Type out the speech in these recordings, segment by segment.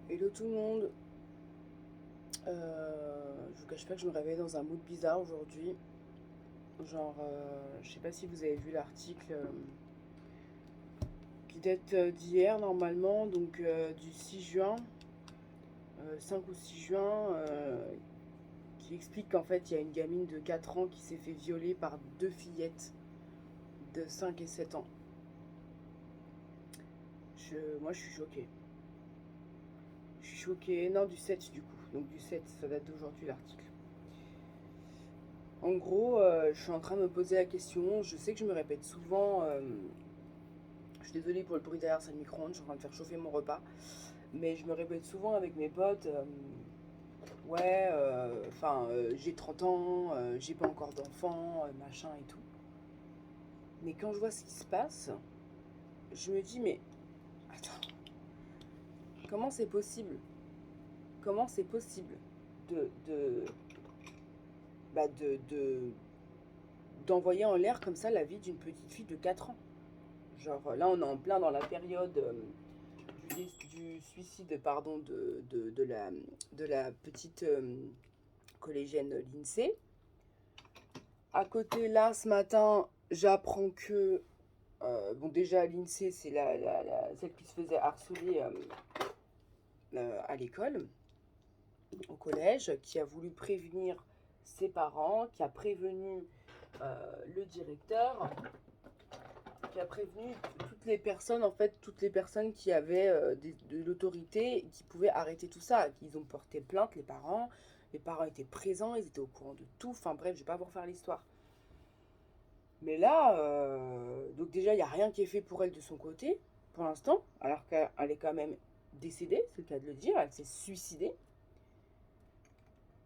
Hello tout le monde. Je vous cache pas que je me réveille dans un mood bizarre aujourd'hui. Genre, je sais pas si vous avez vu l'article qui date d'hier normalement, donc du 6 juin, 5 ou 6 juin, qui explique qu'en fait il y a une gamine de 4 ans qui s'est fait violer par deux fillettes de 5 et 7 ans. Moi je suis choquée. Je suis choquée. Non, du 7 du coup. Donc du 7, ça date d'aujourd'hui l'article. En gros, je suis en train de me poser la question. Je sais que je me répète souvent. Je suis désolée pour le bruit derrière, c'est le micro-ondes. Je suis en train de faire chauffer mon repas. Mais je me répète souvent avec mes potes. Ouais, j'ai 30 ans, j'ai pas encore d'enfant, machin et tout. Mais quand je vois ce qui se passe, je me dis, mais attends, comment c'est possible? Comment c'est possible de, de, de d'envoyer en l'air comme ça la vie d'une petite fille de 4 ans? Genre là, on est en plein dans la période du suicide pardon, de la petite collégienne Lindsay. À côté, là, ce matin, j'apprends que, bon, déjà, Lindsay, c'est celle qui se faisait harceler à l'école, au collège, qui a voulu prévenir ses parents, qui a prévenu le directeur, qui a prévenu toutes les personnes, en fait, toutes les personnes qui avaient de l'autorité et qui pouvaient arrêter tout ça. Ils ont porté plainte, les parents étaient présents, ils étaient au courant de tout. Enfin bref, je vais pas vous refaire l'histoire. Mais là, donc déjà, il n'y a rien qui est fait pour elle de son côté, pour l'instant, alors qu'elle est quand même décédée, c'est le cas de le dire, elle s'est suicidée.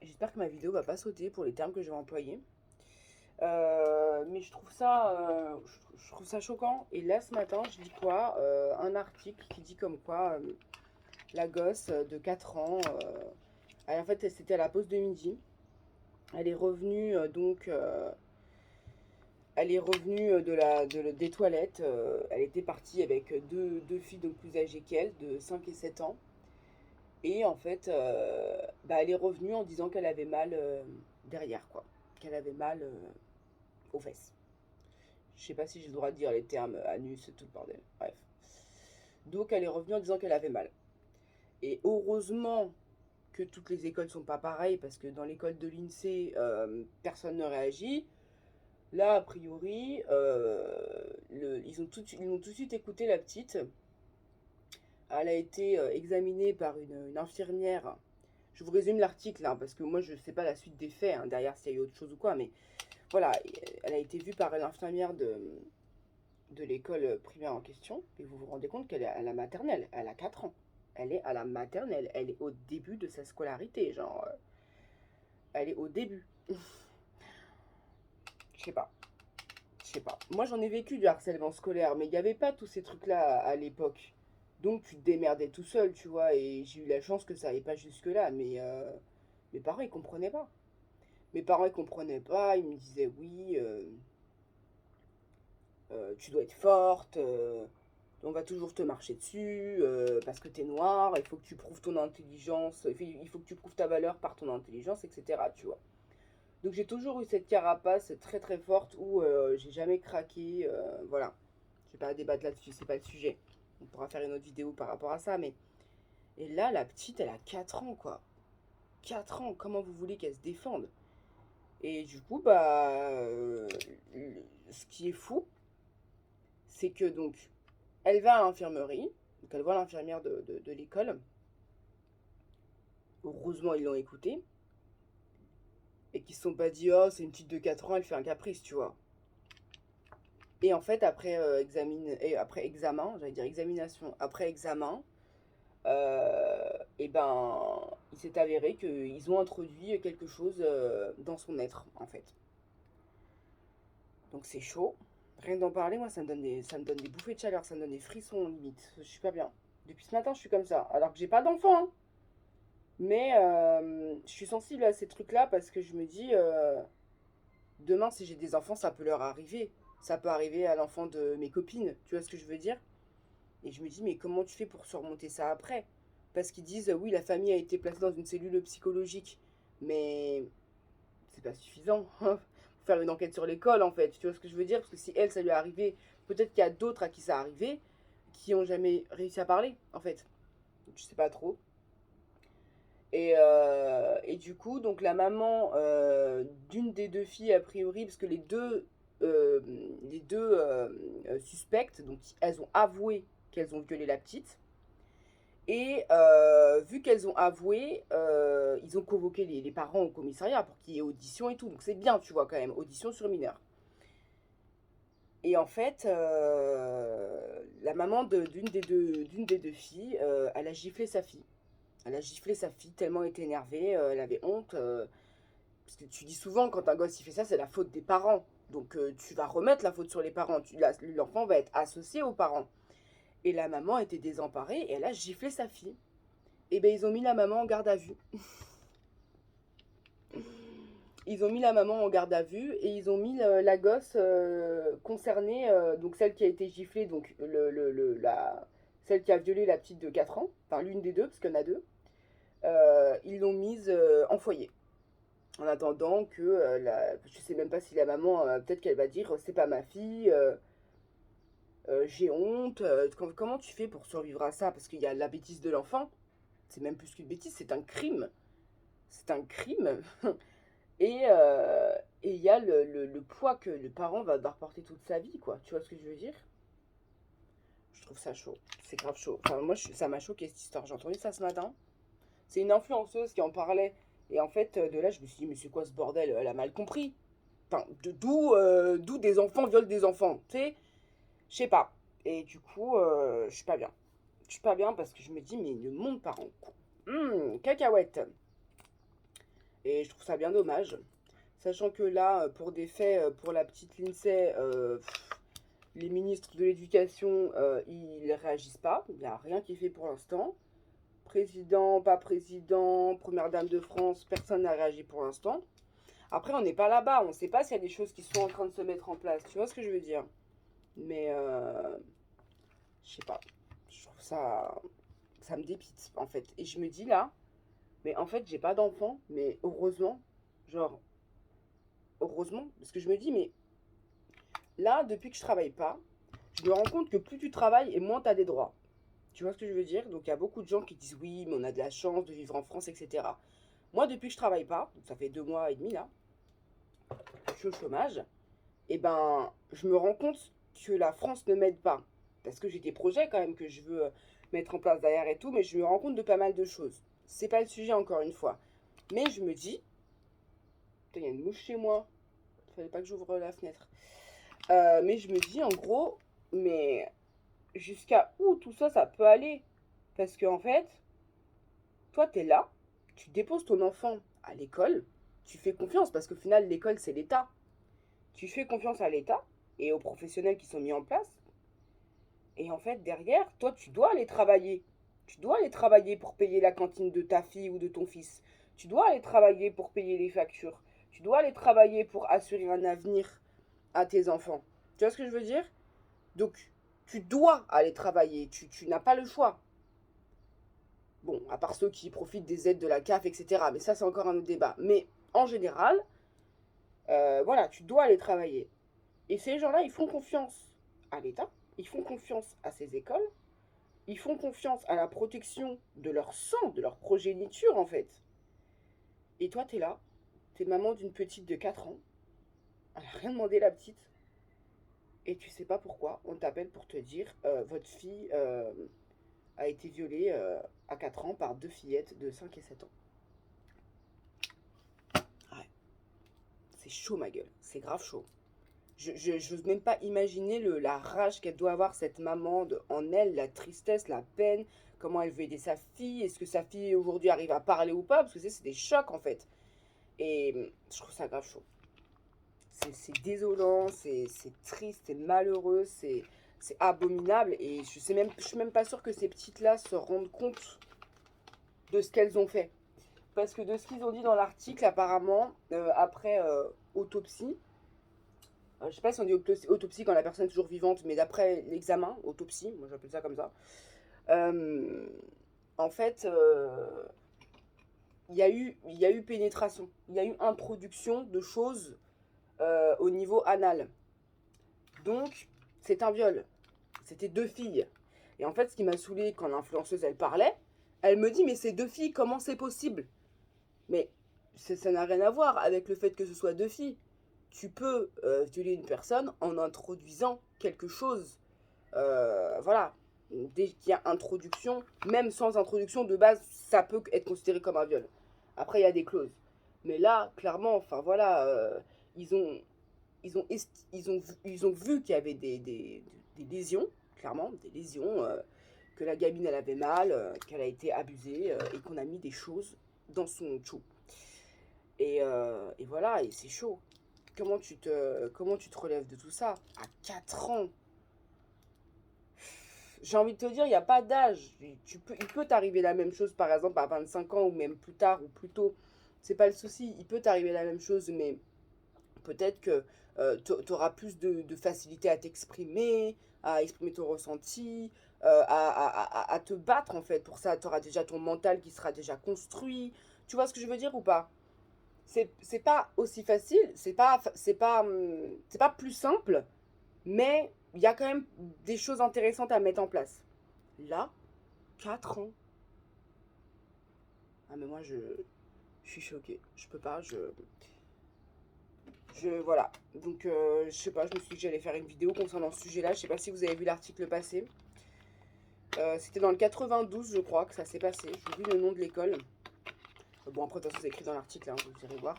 J'espère que ma vidéo va pas sauter pour les termes que je vais employer. Mais je trouve ça choquant. Et là, ce matin, je lis quoi un article qui dit comme quoi la gosse de 4 ans, en fait, c'était à la pause de midi. Elle est revenue elle est revenue des toilettes. Elle était partie avec deux filles donc plus âgées qu'elle, de 5 et 7 ans. Et en fait, elle est revenue en disant qu'elle avait mal derrière, quoi. Qu'elle avait mal aux fesses. Je sais pas si j'ai le droit de dire les termes anus et tout le bordel. Bref. Donc elle est revenue en disant qu'elle avait mal. Et heureusement que toutes les écoles sont pas pareilles, parce que dans l'école de l'INSEE, personne ne réagit. Là, a priori, ils ont tout de suite écouté la petite. Elle a été examinée par une infirmière. Je vous résume l'article, hein, parce que moi, je ne sais pas la suite des faits, hein, derrière s'il y a eu autre chose ou quoi, mais voilà, elle a été vue par l'infirmière de l'école primaire en question, et vous vous rendez compte qu'elle est à la maternelle, elle a 4 ans. Elle est à la maternelle, elle est au début de sa scolarité, genre, elle est au début. Je sais pas. Je sais pas. Moi, j'en ai vécu du harcèlement scolaire, mais il n'y avait pas tous ces trucs-là à l'époque. Donc, tu te démerdais tout seul, tu vois, et j'ai eu la chance que ça n'allait pas jusque-là, mais mes parents, ils comprenaient pas. Mes parents, ils comprenaient pas, ils me disaient oui, tu dois être forte, on va toujours te marcher dessus, parce que t'es noire, il faut que tu prouves ton intelligence, il faut que tu prouves ta valeur par ton intelligence, etc., tu vois. Donc j'ai toujours eu cette carapace très très forte où j'ai jamais craqué, voilà. Je vais pas débattre là-dessus, c'est pas le sujet. On pourra faire une autre vidéo par rapport à ça, mais... Et là, la petite, elle a 4 ans, quoi. 4 ans, comment vous voulez qu'elle se défende? Et du coup, ce qui est fou, c'est que donc, elle va à l'infirmerie, donc elle voit l'infirmière de l'école. Heureusement, ils l'ont écoutée. Et qu'ils se sont pas dit, oh, c'est une petite de 4 ans, elle fait un caprice, tu vois. Et en fait, après examen, j'allais dire examination, après examen, et ben, il s'est avéré qu'ils ont introduit quelque chose dans son être, en fait. Donc c'est chaud. Rien d'en parler, moi, ça me donne des bouffées de chaleur, ça me donne des frissons, limite. Je suis pas bien. Depuis ce matin, je suis comme ça. Alors que j'ai pas d'enfant, hein. Mais je suis sensible à ces trucs-là parce que je me dis, demain, si j'ai des enfants, ça peut leur arriver. Ça peut arriver à l'enfant de mes copines. Tu vois ce que je veux dire? Et je me dis, mais comment tu fais pour surmonter ça après? parce qu'ils disent oui, la famille a été placée dans une cellule psychologique, mais c'est pas suffisant. Faut faire une enquête sur l'école en fait, tu vois ce que je veux dire? Parce que si elle, ça lui est arrivé, peut-être qu'il y a d'autres à qui ça est arrivé, qui ont jamais réussi à parler en fait. Je sais pas trop. Et du coup, donc la maman d'une des deux filles, a priori, parce que euh, les deux suspectes, donc elles ont avoué qu'elles ont violé la petite. Et vu qu'elles ont avoué, ils ont convoqué les parents au commissariat pour qu'il y ait audition et tout. Donc c'est bien, tu vois, quand même, audition sur mineur. Et en fait, la maman d'une des deux filles, elle a giflé sa fille. Elle a giflé sa fille tellement elle était énervée, elle avait honte. Parce que tu dis souvent, quand un gosse il fait ça, c'est la faute des parents. Donc tu vas remettre la faute sur les parents. L'enfant va être associé aux parents. Et la maman était désemparée et elle a giflé sa fille. Et ben ils ont mis la maman en garde à vue. Ils ont mis la maman en garde à vue et ils ont mis la gosse concernée, donc celle qui a été giflée, donc celle qui a violé la petite de 4 ans, enfin l'une des deux, parce qu'il y en a deux, ils l'ont mise en foyer. En attendant que, je sais même pas si la maman, peut-être qu'elle va dire c'est pas ma fille, j'ai honte. Comment tu fais pour survivre à ça? Parce qu'il y a la bêtise de l'enfant, c'est même plus qu'une bêtise, c'est un crime. C'est un crime. Et il y a le poids que le parent va devoir porter toute sa vie, quoi. Tu vois ce que je veux dire? Je trouve ça chaud. C'est grave chaud. Enfin, moi, ça m'a choqué cette histoire. J'ai entendu ça ce matin. C'est une influenceuse qui en parlait. Et en fait, de là, je me suis dit, mais c'est quoi ce bordel? Elle a mal compris. Enfin, d'où des enfants violent des enfants. Tu sais, je sais pas. Et du coup, je suis pas bien. Je suis pas bien parce que je me dis, mais le monde part en coup. Cacahuète. Et je trouve ça bien dommage. Sachant que là, pour des faits, pour la petite Lindsay, les ministres de l'éducation, ils réagissent pas. Il n'y a rien qui est fait pour l'instant. Président, pas président, première dame de France, personne n'a réagi pour l'instant. Après, on n'est pas là-bas. On ne sait pas s'il y a des choses qui sont en train de se mettre en place. Tu vois ce que je veux dire? Mais, je sais pas. Je trouve ça... Ça me dépite, en fait. Et je me dis là, mais en fait, j'ai pas d'enfant. Mais heureusement, genre, heureusement, parce que je me dis, mais là, depuis que je travaille pas, je me rends compte que plus tu travailles et moins tu as des droits. Tu vois ce que je veux dire? Donc il y a beaucoup de gens qui disent oui, mais on a de la chance de vivre en France, etc. Moi, depuis que je travaille pas, donc ça fait 2 mois et demi là, je suis au chômage, et ben je me rends compte que la France ne m'aide pas. Parce que j'ai des projets quand même que je veux mettre en place derrière et tout, mais je me rends compte de pas mal de choses. C'est pas le sujet encore une fois. Mais je me dis, putain, il y a une mouche chez moi. Il fallait pas que j'ouvre la fenêtre. Mais je me dis en gros, mais jusqu'à où tout ça, ça peut aller? Parce que en fait, toi, t'es là, tu déposes ton enfant à l'école, tu fais confiance, parce qu'au final, l'école, c'est l'État. Tu fais confiance à l'État et aux professionnels qui sont mis en place. Et en fait, derrière, toi, tu dois aller travailler. Tu dois aller travailler pour payer la cantine de ta fille ou de ton fils. Tu dois aller travailler pour payer les factures. Tu dois aller travailler pour assurer un avenir à tes enfants. Tu vois ce que je veux dire? Donc, tu dois aller travailler. Tu n'as pas le choix. Bon, à part ceux qui profitent des aides de la CAF, etc. Mais ça, c'est encore un autre débat. Mais en général, voilà, tu dois aller travailler. Et ces gens-là, ils font confiance à l'État, ils font confiance à ces écoles, ils font confiance à la protection de leur sang, de leur progéniture, en fait. Et toi, t'es là, t'es maman d'une petite de 4 ans, elle n'a rien demandé, la petite, et tu sais pas pourquoi, on t'appelle pour te dire, votre fille a été violée à 4 ans par deux fillettes de 5 et 7 ans. Ouais, c'est chaud, ma gueule, c'est grave chaud. Je n'ose même pas imaginer la rage qu'elle doit avoir, cette maman, en elle, la tristesse, la peine, comment elle veut aider sa fille, est-ce que sa fille aujourd'hui arrive à parler ou pas, parce que c'est des chocs en fait. Et je trouve ça grave chaud. C'est désolant, c'est triste, c'est malheureux, c'est abominable, et je suis même pas sûre que ces petites-là se rendent compte de ce qu'elles ont fait. Parce que de ce qu'ils ont dit dans l'article, apparemment, après autopsie, je sais pas si on dit autopsie quand la personne est toujours vivante, mais d'après l'examen, autopsie, moi j'appelle ça comme ça, euh, En fait, il y a eu pénétration, il y a eu introduction de choses au niveau anal. Donc, c'est un viol. C'était deux filles. Et en fait, ce qui m'a saoulée quand l'influenceuse, elle parlait, elle me dit, mais c'est deux filles, comment c'est possible? Mais ça n'a rien à voir avec le fait que ce soit deux filles. Tu peux violer une personne en introduisant quelque chose. Voilà. Dès qu'il y a introduction, même sans introduction, de base, ça peut être considéré comme un viol. Après, il y a des clauses. Mais là, clairement, enfin voilà, ils ont, ils ont vu qu'il y avait des lésions, clairement, des lésions, que la gamine, elle avait mal, qu'elle a été abusée, et qu'on a mis des choses dans son chou. Et voilà, et c'est chaud. Comment tu te relèves de tout ça à 4 ans? J'ai envie de te dire, il n'y a pas d'âge. Il peut t'arriver la même chose, par exemple, à 25 ans, ou même plus tard, ou plus tôt. C'est pas le souci. Il peut t'arriver la même chose, mais peut-être que tu auras plus de facilité à t'exprimer, à exprimer ton ressenti, à te battre, en fait. Pour ça, tu auras déjà ton mental qui sera déjà construit. Tu vois ce que je veux dire ou pas? C'est pas aussi facile, c'est pas plus simple, mais il y a quand même des choses intéressantes à mettre en place. Là, 4 ans. Ah mais moi je suis choquée. Je peux pas, voilà. Donc je sais pas, je me suis dit que j'allais faire une vidéo concernant ce sujet-là. Je sais pas si vous avez vu l'article passé. C'était dans le 92, je crois, que ça s'est passé. J'ai vu le nom de l'école. Bon, après, de toute façon, c'est écrit dans l'article, hein, vous irez voir.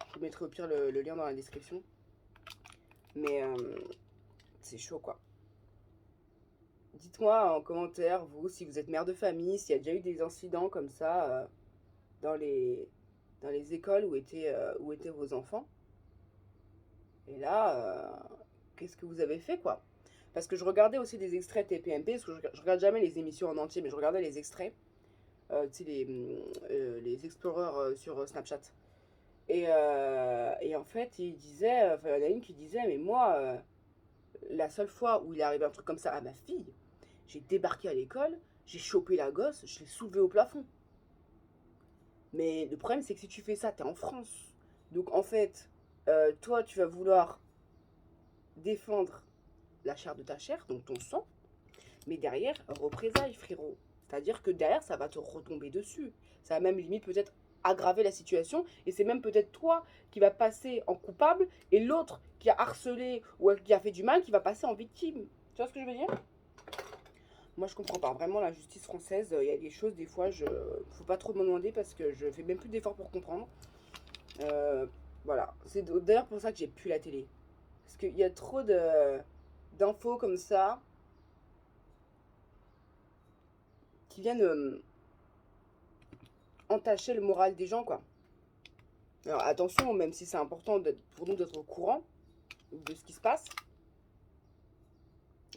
Je vous mettrai au pire le lien dans la description. Mais c'est chaud, quoi. Dites-moi en commentaire, vous, si vous êtes mère de famille, s'il y a déjà eu des incidents comme ça dans les, dans les écoles où étaient vos enfants. Et là, qu'est-ce que vous avez fait, quoi? Parce que je regardais aussi des extraits TPMP, parce que je regarde jamais les émissions en entier, mais je regardais les extraits, tu sais, les Explorers sur Snapchat. Et en fait, il disait, enfin, il y en a une qui disait, mais moi, la seule fois où il est arrivé un truc comme ça à ma fille, j'ai débarqué à l'école, j'ai chopé la gosse, je l'ai soulevée au plafond. Mais le problème, c'est que si tu fais ça, t'es en France. Donc en fait, toi, tu vas vouloir défendre la chair de ta chair, donc ton sang, mais derrière, représailles, frérot. C'est-à-dire que derrière, ça va te retomber dessus. Ça va même limite peut-être aggraver la situation, et c'est même peut-être toi qui va passer en coupable, et l'autre qui a harcelé ou qui a fait du mal, qui va passer en victime. Tu vois ce que je veux dire? Moi, je comprends pas. Vraiment, la justice française, il y a des choses, des fois, faut pas trop me demander parce que je fais même plus d'efforts pour comprendre. Euh, voilà. C'est d'ailleurs pour ça que j'ai plus la télé. Parce qu'il y a trop d'infos comme ça qui viennent entacher le moral des gens, quoi. Alors attention, même si c'est important pour nous d'être au courant de ce qui se passe,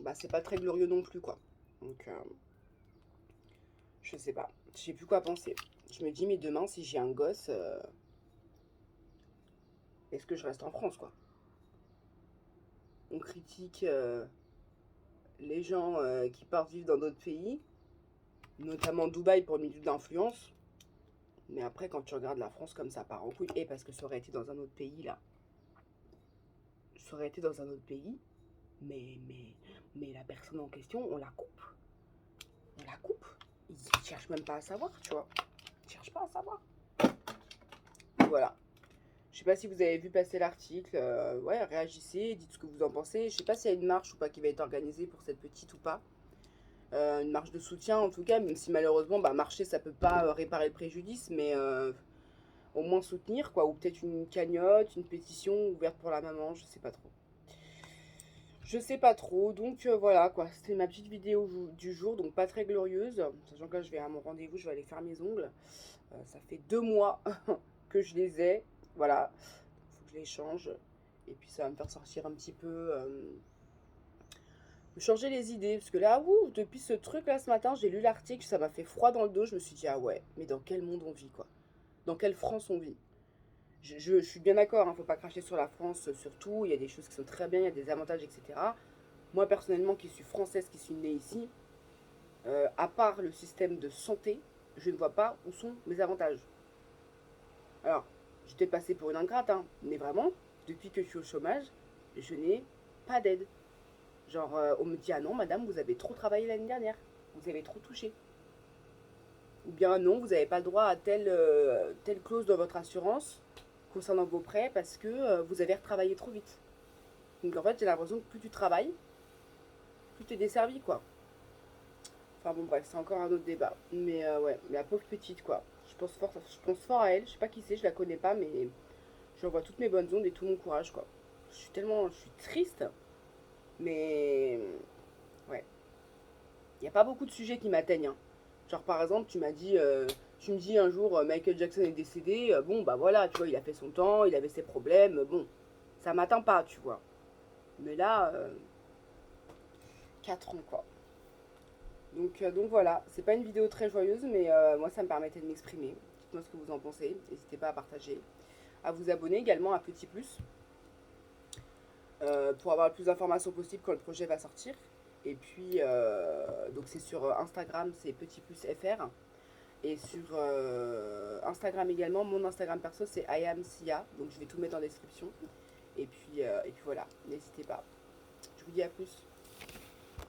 bah c'est pas très glorieux non plus, quoi. Donc, je sais pas. Je sais plus quoi penser. Je me dis, mais demain, si j'ai un gosse, est-ce que je reste en France, quoi? On critique les gens qui partent vivre dans d'autres pays, notamment Dubaï pour le milieu d'influence. Mais après, quand tu regardes la France comme ça part en couille, et parce que ça aurait été dans un autre pays, là, ça aurait été dans un autre pays, mais la personne en question, on la coupe. On la coupe. Ils ne cherchent même pas à savoir, tu vois. Ils ne cherchent pas à savoir. Voilà. Je sais pas si vous avez vu passer l'article. Ouais, réagissez, dites ce que vous en pensez. Je sais pas s'il y a une marche ou pas qui va être organisée pour cette petite ou pas. Une marche de soutien en tout cas, même si malheureusement, bah, marcher ça peut pas réparer le préjudice, mais au moins soutenir quoi. Ou peut-être une cagnotte, une pétition ouverte pour la maman, je sais pas trop. Je sais pas trop, donc voilà quoi, c'était ma petite vidéo du jour, donc pas très glorieuse, sachant que là je vais à mon rendez-vous, je vais aller faire mes ongles. Ça fait 2 mois que je les ai, voilà, faut que je les change, et puis ça va me faire sortir un petit peu, me changer les idées, parce que là, ouh, depuis ce truc là ce matin, j'ai lu l'article, ça m'a fait froid dans le dos, je me suis dit ah ouais, mais dans quel monde on vit quoi? Dans quelle France on vit? Je suis bien d'accord, hein, faut pas cracher sur la France surtout, il y a des choses qui sont très bien, il y a des avantages, etc. Moi, personnellement, qui suis française, qui suis née ici, à part le système de santé, je ne vois pas où sont mes avantages. Alors, je vais peut-être passer pour une ingrate, hein, mais vraiment, depuis que je suis au chômage, je n'ai pas d'aide. Genre, on me dit, ah non, madame, vous avez trop travaillé l'année dernière, vous avez trop touché. Ou bien non, vous n'avez pas le droit à telle clause dans votre assurance concernant vos prêts parce que vous avez retravaillé trop vite. Donc en fait, j'ai l'impression que plus tu travailles, plus tu es desservi, quoi. Enfin bon, bref, c'est encore un autre débat. Mais ouais, mais la pauvre petite, quoi. Je pense fort à elle. Je sais pas qui c'est, je la connais pas, mais j'envoie toutes mes bonnes ondes et tout mon courage, quoi. Je suis triste, mais ouais. Il n'y a pas beaucoup de sujets qui m'atteignent, hein. Genre par exemple, tu me dis un jour Michael Jackson est décédé, bon bah voilà, tu vois, il a fait son temps, il avait ses problèmes, bon, ça m'atteint pas, tu vois. Mais là, 4 ans quoi. Donc voilà, c'est pas une vidéo très joyeuse, mais moi ça me permettait de m'exprimer. Dites-moi ce que vous en pensez, n'hésitez pas à partager, à vous abonner également à Petit Plus pour avoir le plus d'informations possible quand le projet va sortir. Et puis, donc c'est sur Instagram, c'est Petit Plus FR. Et sur Instagram également, mon Instagram perso c'est IamSia, donc je vais tout mettre en description. Et puis voilà, n'hésitez pas. Je vous dis à plus.